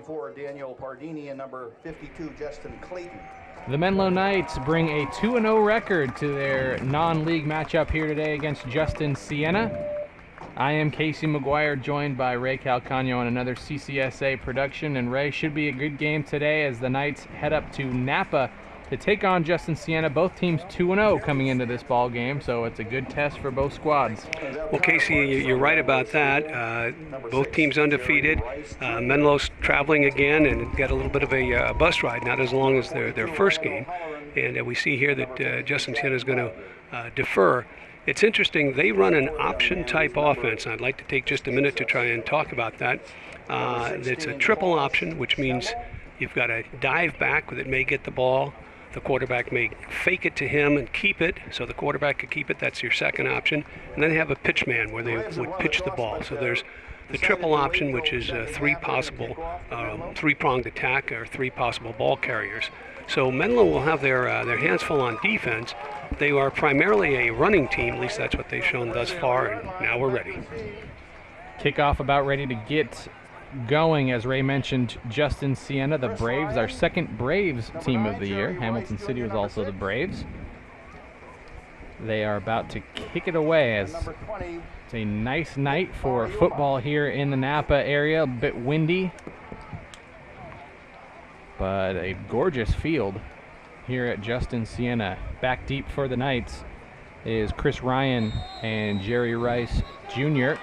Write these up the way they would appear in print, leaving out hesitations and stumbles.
44, Daniel Pardini, and number 52, Justin Clayton. The Menlo Knights bring a 2-0 record to their non-league matchup here today against Justin Siena. I am Casey McGuire, joined by Ray Calcagno on another CCSA production. And Ray, should be a good game today as the Knights head up to Napa to take on Justin Siena. Both teams 2-0 coming into this ball game, so it's a good test for both squads. Well, Casey, you're right about that. Both teams undefeated. Menlo's traveling again and got a little bit of a bus ride, not as long as their first game. And we see here that Justin Siena is going to defer. It's interesting, they run an option-type offense, and I'd like to take just a minute to try and talk about that. It's a triple option, which means you've got a dive back that may get the ball. The quarterback may fake it to him and keep it, so the quarterback could keep it. That's your second option. And then they have a pitch man where they would pitch the ball. So there's the triple option, which is three possible three-pronged attack or three possible ball carriers. So Menlo will have their hands full on defense. They are primarily a running team, at least that's what they've shown thus far, and now we're ready. Kickoff about ready to get going. As Ray mentioned, Justin Siena, the Braves, our second Braves team of the year. Hamilton City was also the Braves. They are about to kick it away as it's a nice night for football here in the Napa area. A bit windy, but a gorgeous field here at Justin Siena. Back deep for the Knights is Chris Ryan and Jerry Rice Jr.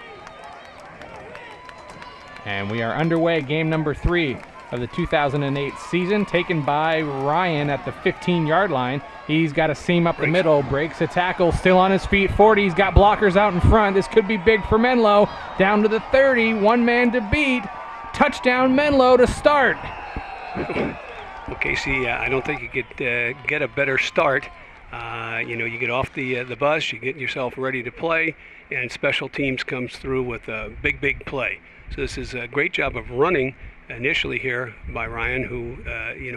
And we are underway, game number 3 of the 2008 season, taken by Ryan at the 15-yard line. He's got a seam up the middle, breaks a tackle, still on his feet, 40. He's got blockers out in front. This could be big for Menlo. Down to the 30, one man to beat. Touchdown Menlo to start. Well, Casey, I don't think you could get a better start. You get off the bus, you get yourself ready to play, and special teams comes through with a big play. So this is a great job of running initially here by Ryan, who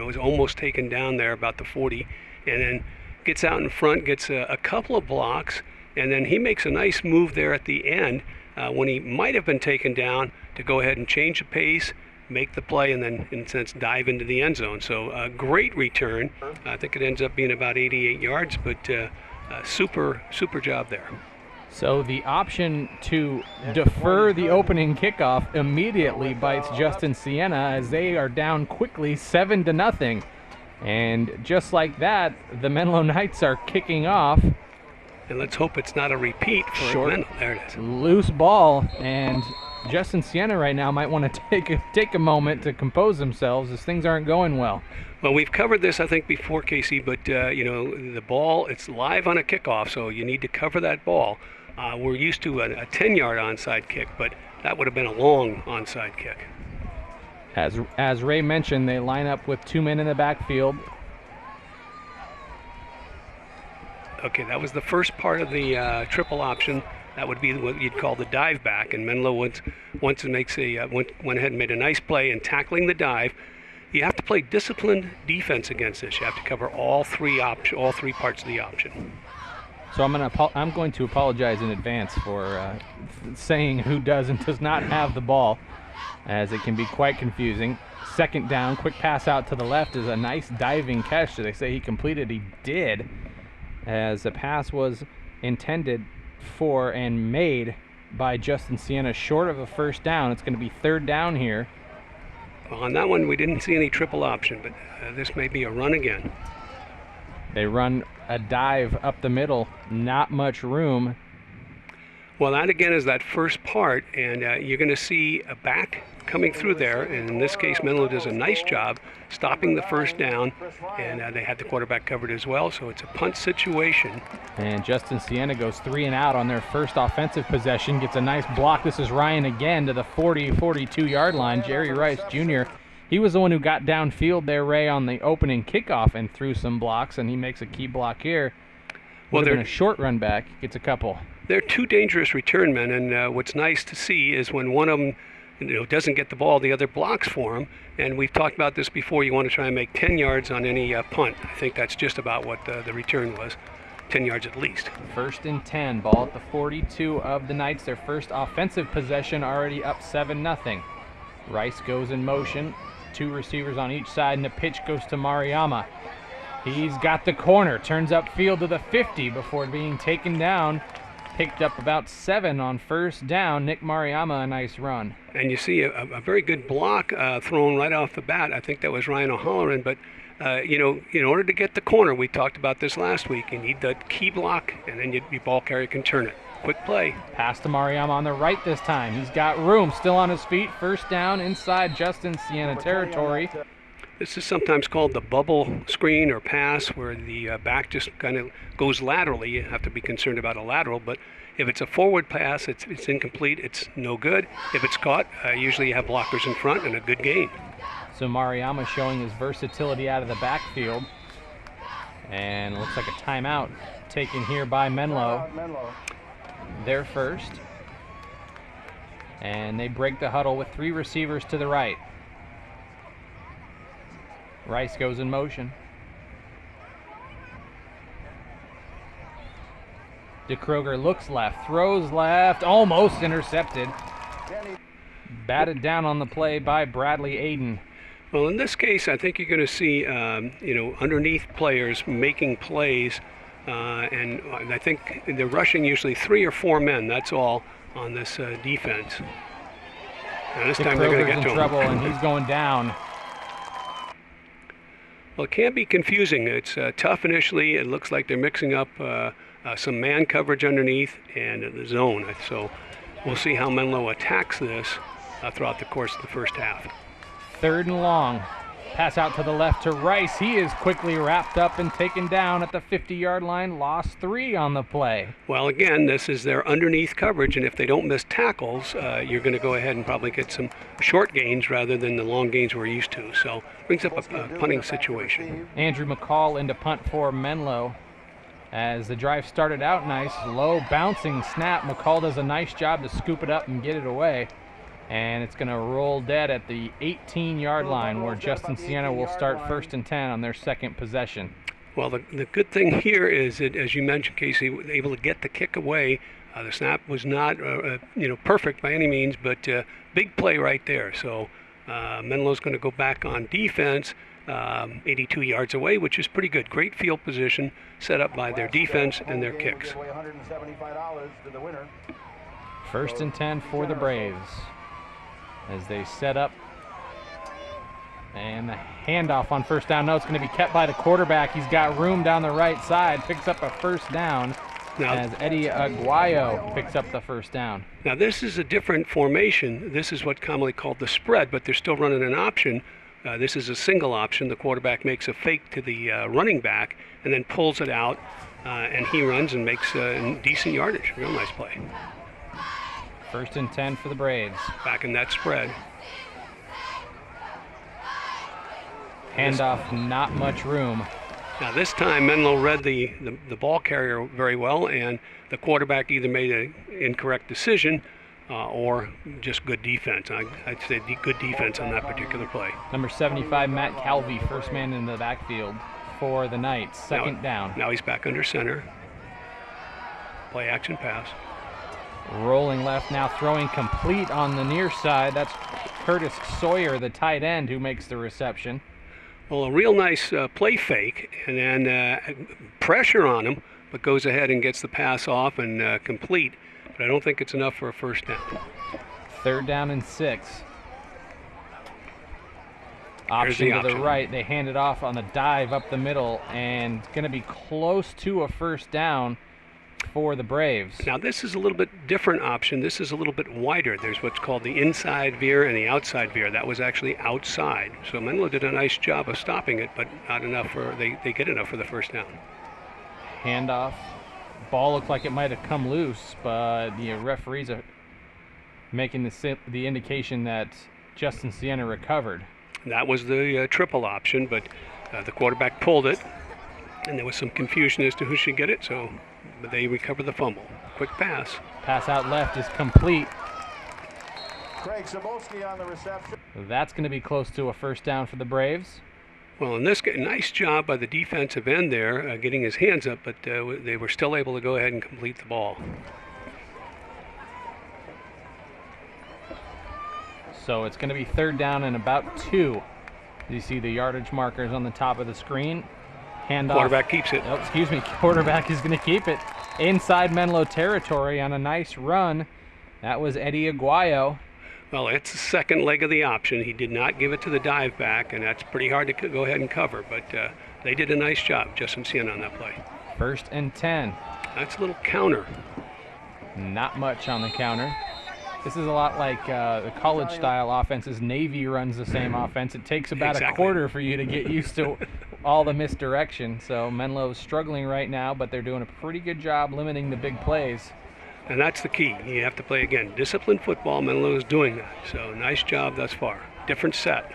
is almost taken down there about the 40, and then gets out in front, gets a couple of blocks, and then he makes a nice move there at the end when he might have been taken down to go ahead and change the pace, make the play, and then, in a sense, dive into the end zone. So a great return. I think it ends up being about 88 yards, but super job there. So the option to defer the opening kickoff immediately bites Justin Siena as they are down quickly 7-0. And just like that, the Menlo Knights are kicking off. And let's hope it's not a repeat for Menlo. There it is. Loose ball, and Justin Siena right now might want to take a moment to compose themselves as things aren't going well. Well, we've covered this, I think, before, Casey, but, the ball, it's live on a kickoff, so you need to cover that ball. We're used to a 10-yard onside kick, but that would have been a long onside kick. As Ray mentioned, they line up with 2 men in the backfield. Okay, that was the first part of the triple option. That would be what you'd call the dive back, and Menlo went ahead and made a nice play in tackling the dive. You have to play disciplined defense against this. You have to cover all three parts of the option. So I'm going to apologize in advance for saying who does and does not have the ball, as it can be quite confusing. Second down, quick pass out to the left is a nice diving catch. They say he completed. He did, as the pass was intended for and made by Justin Siena short of a first down. It's going to be third down here. Well, on that one, we didn't see any triple option, but this may be a run again. They run a dive up the middle, not much room. Well, that again is that first part, and you're going to see a back coming through there, and in this case, Menlo does a nice job stopping the first down, and they had the quarterback covered as well, so it's a punt situation. And Justin Siena goes 3 and out on their first offensive possession, gets a nice block. This is Ryan again to the 42-yard line. Jerry Rice Jr., he was the one who got downfield there, Ray, on the opening kickoff and threw some blocks, and he makes a key block here. Well, they're a short run back, gets a couple. They're two dangerous return men, and what's nice to see is when one of them doesn't get the ball, the other blocks for him. And we've talked about this before. You want to try and make 10 yards on any punt. I think that's just about what the return was, 10 yards at least. First and 10, ball at the 42 of the Knights. Their first offensive possession, already up 7-0. Rice goes in motion, 2 receivers on each side, and the pitch goes to Mariyama. He's got the corner, turns upfield to the 50 before being taken down. Picked up about 7 on first down. Nick Mariyama, a nice run. And you see a very good block thrown right off the bat. I think that was Ryan O'Halloran, but you know, in order to get the corner, we talked about this last week, you need the key block, and then your ball carrier can turn it. Quick play. Pass to Mariyama on the right this time. He's got room, still on his feet. First down inside Justin Siena territory. This is sometimes called the bubble screen or pass, where the back just kind of goes laterally. You have to be concerned about a lateral, but if it's a forward pass, it's incomplete, it's no good. If it's caught, usually you have blockers in front and a good gain. So Mariyama showing his versatility out of the backfield. And it looks like a timeout taken here by Menlo. Their first. And they break the huddle with 3 receivers to the right. Rice goes in motion. DeKroger looks left, throws left, almost intercepted. Batted down on the play by Bradley Aiden. Well, in this case, I think you're going to see, you know, underneath players making plays, and I think they're rushing usually 3 or 4 men. That's all on this defense. And this time they're going to get to him. Trouble, and he's going down. Well, it can be confusing. It's tough initially. It looks like they're mixing up some man coverage underneath and the zone. So we'll see how Menlo attacks this throughout the course of the first half. 3rd and long. Pass out to the left to Rice. He is quickly wrapped up and taken down at the 50-yard line. Lost 3 on the play. Well, again, this is their underneath coverage, and if they don't miss tackles, you're going to go ahead and probably get some short gains rather than the long gains we're used to. So brings up a punting situation. Andrew McCall into punt for Menlo. As the drive started out nice, low bouncing snap. McCall does a nice job to scoop it up and get it away. And it's going to roll dead at the 18-yard line, where Justin Siena will start 1st and 10 on their second possession. Well, the good thing here is that, as you mentioned, Casey, was able to get the kick away. The snap was not, you know, perfect by any means, but big play right there. So Menlo's going to go back on defense, 82 yards away, which is pretty good. Great field position set up by their defense and their kicks. 1st and 10 for the Braves as they set up, and the handoff on first down. No, it's going to be kept by the quarterback. He's got room down the right side, picks up a first down as Eddie Aguayo picks up the first down. Now this is a different formation. This is what's commonly called the spread, but they're still running an option. This is a single option. The quarterback makes a fake to the running back and then pulls it out, and he runs and makes decent yardage. Real nice play. 1st and 10 for the Braves. Back in that spread. Handoff, not much room. Now this time Menlo read the ball carrier very well, and the quarterback either made an incorrect decision or just good defense. I'd say good defense on that particular play. Number 75, Matt Calvey, first man in the backfield for the Knights. Second down. Now he's back under center. Play action pass. Rolling left now, throwing complete on the near side. That's Curtis Sawyer, the tight end, who makes the reception. Well, a real nice play fake, and then pressure on him, but goes ahead and gets the pass off and complete. But I don't think it's enough for a first down. 3rd down and 6. Option to the right. They hand it off on the dive up the middle, and going to be close to a first down for the Braves. Now this is a little bit different option. This is a little bit wider. There's what's called the inside veer and the outside veer. That was actually outside. So Menlo did a nice job of stopping it, but not enough for they get enough for the first down. Handoff. Ball looked like it might have come loose, but the referees are making the indication that Justin Siena recovered. That was the triple option, but the quarterback pulled it, and there was some confusion as to who should get it, but they recovered the fumble. Quick pass. Pass out left is complete. Craig Sabolsky on the reception. That's going to be close to a first down for the Braves. Well, in this case, nice job by the defensive end there, getting his hands up, but they were still able to go ahead and complete the ball. So it's going to be 3rd down and about 2 You see the yardage markers on the top of the screen. Handoff. Quarterback keeps it. Oh, excuse me. Quarterback is going to keep it inside Menlo territory on a nice run. That was Eddie Aguayo. Well, it's the second leg of the option. He did not give it to the dive back, and that's pretty hard to go ahead and cover. But they did a nice job, Justin Siena, on that play. 1st and 10. That's a little counter. Not much on the counter. This is a lot like the college-style offenses. Navy runs the same offense. It takes about a quarter for you to get used to all the misdirection. So Menlo's struggling right now, but they're doing a pretty good job limiting the big plays. And that's the key. You have to play, again, disciplined football. Menlo is doing that. So nice job thus far. Different set.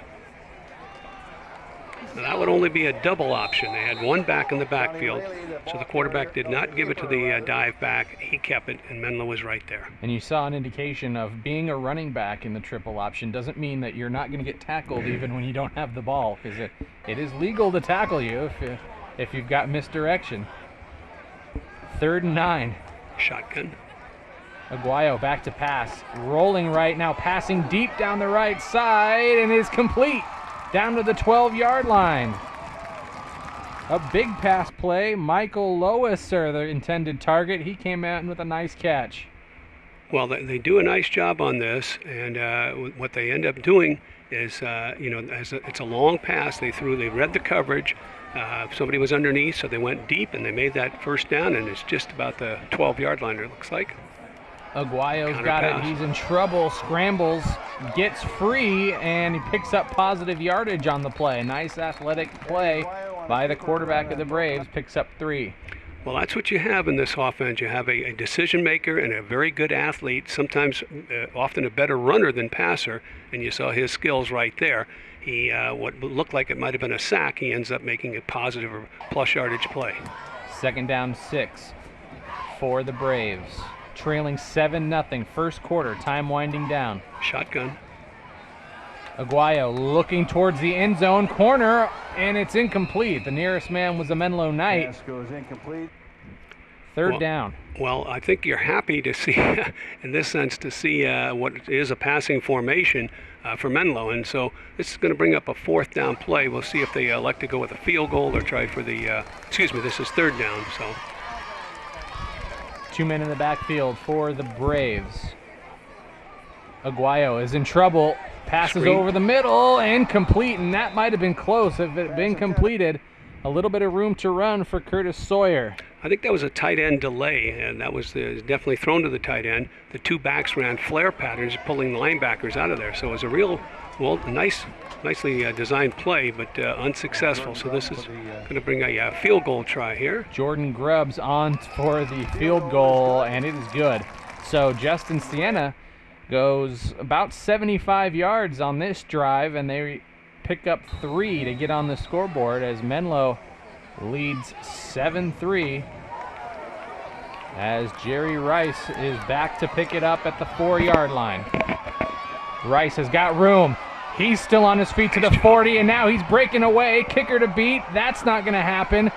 Now that would only be a double option. They had one back in the backfield, so the quarterback did not give it to the dive back. He kept it, and Menlo was right there. And you saw an indication of being a running back in the triple option doesn't mean that you're not going to get tackled even when you don't have the ball, because it is legal to tackle you if you've got misdirection. 3rd and 9. Shotgun. Aguayo back to pass. Rolling right now, passing deep down the right side, and is complete. Down to the 12-yard line. A big pass play. Michael Loiser, the intended target. He came out with a nice catch. Well, they do a nice job on this, and what they end up doing is, it's a long pass. They read the coverage. Somebody was underneath, so they went deep, and they made that first down, and it's just about the 12-yard line, it looks like. Aguayo's got it. He's in trouble. Scrambles, gets free, and he picks up positive yardage on the play. Nice athletic play by the quarterback of the Braves. Picks up 3. Well, that's what you have in this offense. You have a decision maker and a very good athlete, sometimes often a better runner than passer, and you saw his skills right there. He, what looked like it might have been a sack, he ends up making a positive or plus yardage play. 2nd down 6 for the Braves. Trailing 7-0, first quarter, time winding down. Shotgun. Aguayo looking towards the end zone, corner, and it's incomplete. The nearest man was the Menlo Knight. Pass goes incomplete. 3rd down. Well, I think you're happy to see, in this sense, to see what is a passing formation for Menlo. And so this is going to bring up a 4th down play. We'll see if they elect to go with a field goal or try for the, this is 3rd down, so. 2 men in the backfield for the Braves. Aguayo is in trouble. Passes over the middle and complete, and that might have been close if it had been completed. A little bit of room to run for Curtis Sawyer. I think that was a tight end delay, and that was definitely thrown to the tight end. The 2 backs ran flare patterns, pulling the linebackers out of there. So it was a real, nicely designed play, but unsuccessful. So this is going to bring a field goal try here. Jordan Grubbs on for the field goal, and it is good. So Justin Siena goes about 75 yards on this drive, and they pick up 3 to get on the scoreboard as Menlo leads 7-3 as Jerry Rice is back to pick it up at the 4-yard line. Rice has got room. He's still on his feet to the 40, and now he's breaking away. Kicker to beat. That's not going to happen.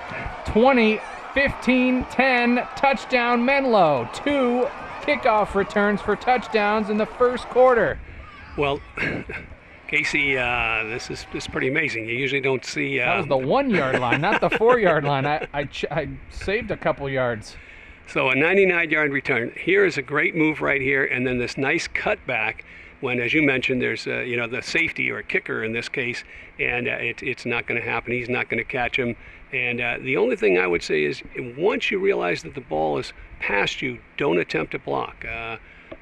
20, 15, 10, touchdown Menlo. 2 kickoff returns for touchdowns in the first quarter. Well, Casey, this is pretty amazing. You usually don't see. That was the 1-yard line, not the 4-yard line. I saved a couple yards. So a 99-yard return. Here is a great move right here, and then this nice cutback when, as you mentioned, there's the safety or a kicker in this case, and it's not going to happen. He's not going to catch him. And the only thing I would say is once you realize that the ball is past you, don't attempt to block.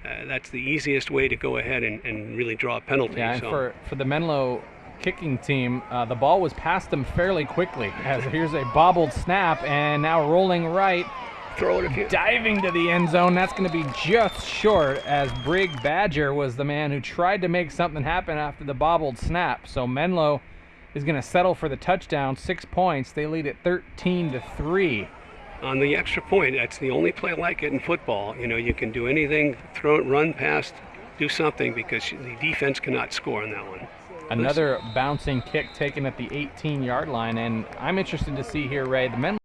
That's the easiest way to go ahead and really draw a penalty. Yeah, and for the Menlo kicking team, the ball was past them fairly quickly. As here's a bobbled snap, and now rolling right. Throw it if you... Diving to the end zone. That's going to be just short, as Brig Badger was the man who tried to make something happen after the bobbled snap. So Menlo is going to settle for the touchdown, 6 points. They lead at 13-3. On the extra point, that's the only play like it in football. You can do anything, throw it, run past, do something, because the defense cannot score on that one. Another bouncing kick taken at the 18-yard line, and I'm interested to see here, Ray, the Menlo